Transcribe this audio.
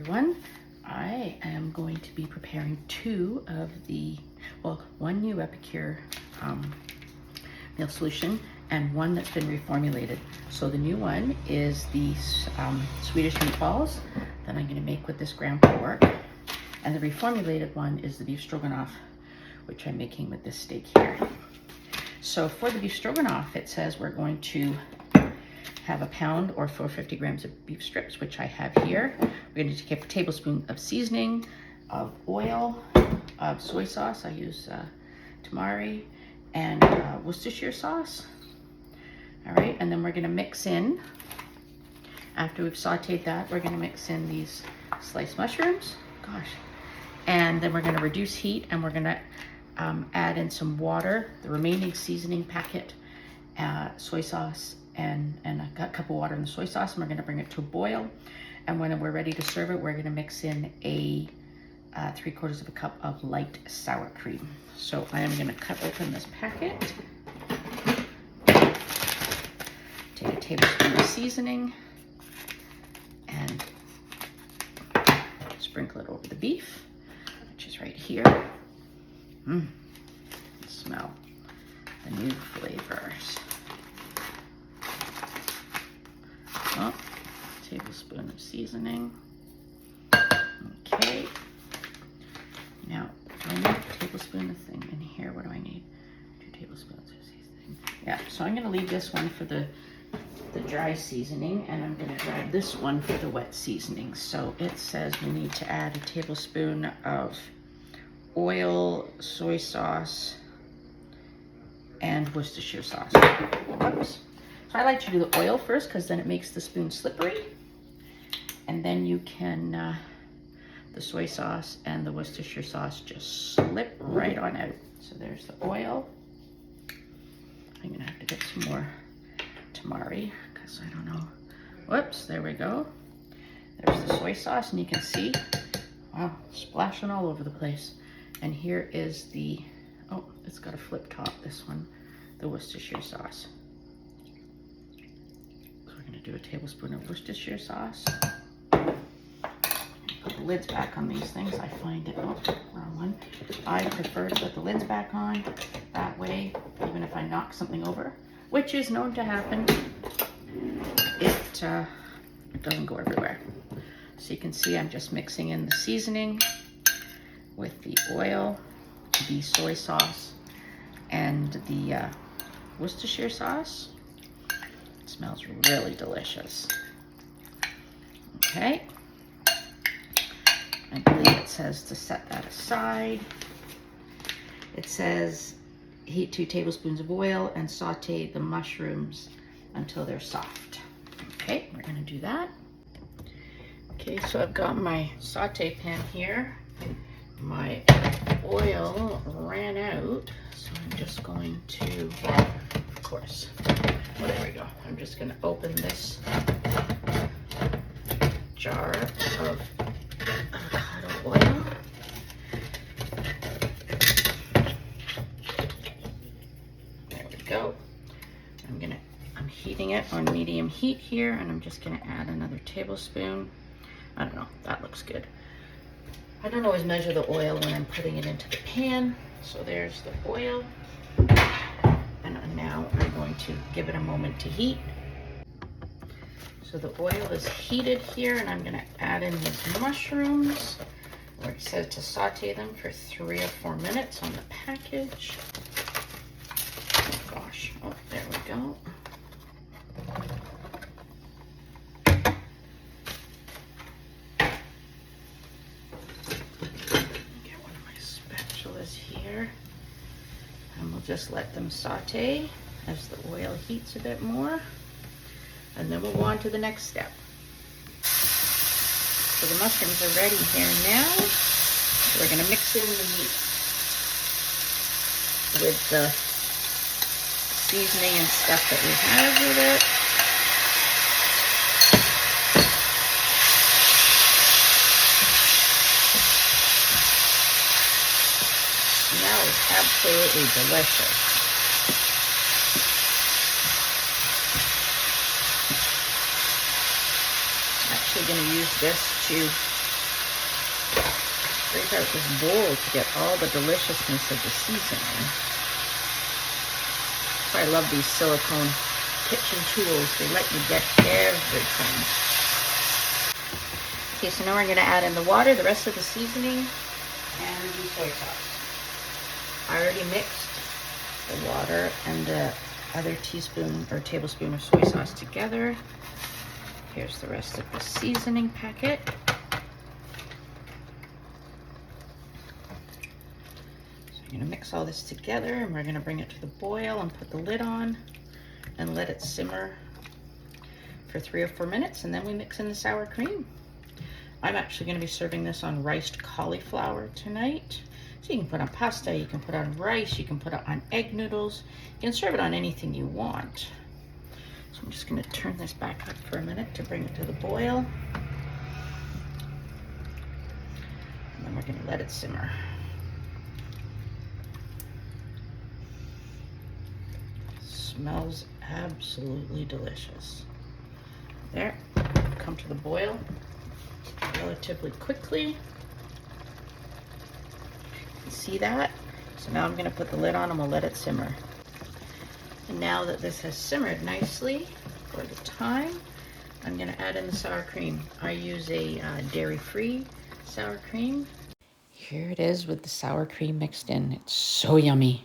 everyone. I am going to be preparing two of the, one new Epicure meal solution and one that's been reformulated. So the new one is the Swedish meatballs that I'm going to make with this ground pork, and the reformulated one is the beef stroganoff, which I'm making with this steak here. So for the beef stroganoff, it says we're going to have a pound or 450 grams of beef strips, which I have here. We're going to take a tablespoon of seasoning, of oil, of soy sauce. I use tamari, and Worcestershire sauce. All right, and then we're going to mix in, after we've sauteed that, we're going to mix in these sliced mushrooms. Gosh. And then we're going to reduce heat, and we're going to add in some water, the remaining seasoning packet, soy sauce, and a cup of water in the soy sauce, and we're going to bring it to a boil. And when we're ready to serve it, we're going to mix in a 3/4 of a cup of light sour cream. So I am going to cut open this packet, take a tablespoon of seasoning, and sprinkle it over the beef, which is right here. Smell the new flavors. Oh, tablespoon of seasoning. Okay. Now, do I need a tablespoon of thing in here? What do I need? 2 tablespoons of seasoning. Yeah, so I'm going to leave this one for the dry seasoning, and I'm going to grab this one for the wet seasoning. So it says we need to add a tablespoon of oil, soy sauce, and Worcestershire sauce. Whoops. So I like to do the oil first because then it makes the spoon slippery. And then you can, the soy sauce and the Worcestershire sauce just slip right on out. So there's the oil. I'm gonna have to get some more tamari because I don't know. Whoops, there we go. There's the soy sauce, and you can see, wow, splashing all over the place. And here is the, oh, it's got a flip top, this one, the Worcestershire sauce. We're going to do a tablespoon of Worcestershire sauce. Put the lids back on these things. I find it, oh, wrong one. I prefer to put the lids back on. That way, even if I knock something over, which is known to happen, it doesn't go everywhere. So you can see I'm just mixing in the seasoning with the oil, the soy sauce, and the Worcestershire sauce. It smells really delicious. Okay. I believe it says to set that aside. It says heat 2 tablespoons of oil and saute the mushrooms until they're soft. Okay, we're going to do that. Okay, so I've got my saute pan here. My oil ran out, so I'm just going to, of course, well, there we go. I'm just going to open this jar of avocado oil. There we go. I'm heating it on medium heat here, and I'm just going to add another tablespoon. I don't know, that looks good. I don't always measure the oil when I'm putting it into the pan. So there's the oil. And now I'm going to give it a moment to heat. So the oil is heated here, and I'm going to add in these mushrooms, where it says to saute them for 3 or 4 minutes on the package. Oh gosh, oh, there we go. Here, and we'll just let them saute as the oil heats a bit more, and then we'll go on to the next step. So the mushrooms are ready here now. We're going to mix in the meat with the seasoning and stuff that we have with it. Smells absolutely delicious. I'm actually going to use this to Scrape out this bowl to get all the deliciousness of the seasoning. So I love these silicone kitchen tools. They let you get everything. Okay, so now we're going to add in the water, the rest of the seasoning, and the soy sauce. I already mixed the water and the other teaspoon or tablespoon of soy sauce together. Here's the rest of the seasoning packet. So I'm going to mix all this together, and we're going to bring it to the boil and put the lid on and let it simmer for 3 or 4 minutes, and then we mix in the sour cream. I'm actually going to be serving this on riced cauliflower tonight. So you can put on pasta, you can put on rice, you can put it on egg noodles. You can serve it on anything you want. So I'm just going to turn this back up for a minute to bring it to the boil. And then we're going to let it simmer. Smells absolutely delicious. There, come to the boil relatively quickly. See that? So now I'm going to put the lid on and we'll let it simmer. And now that this has simmered nicely for the time, I'm going to add in the sour cream. I use a dairy-free sour cream. Here it is with the sour cream mixed in. It's so yummy.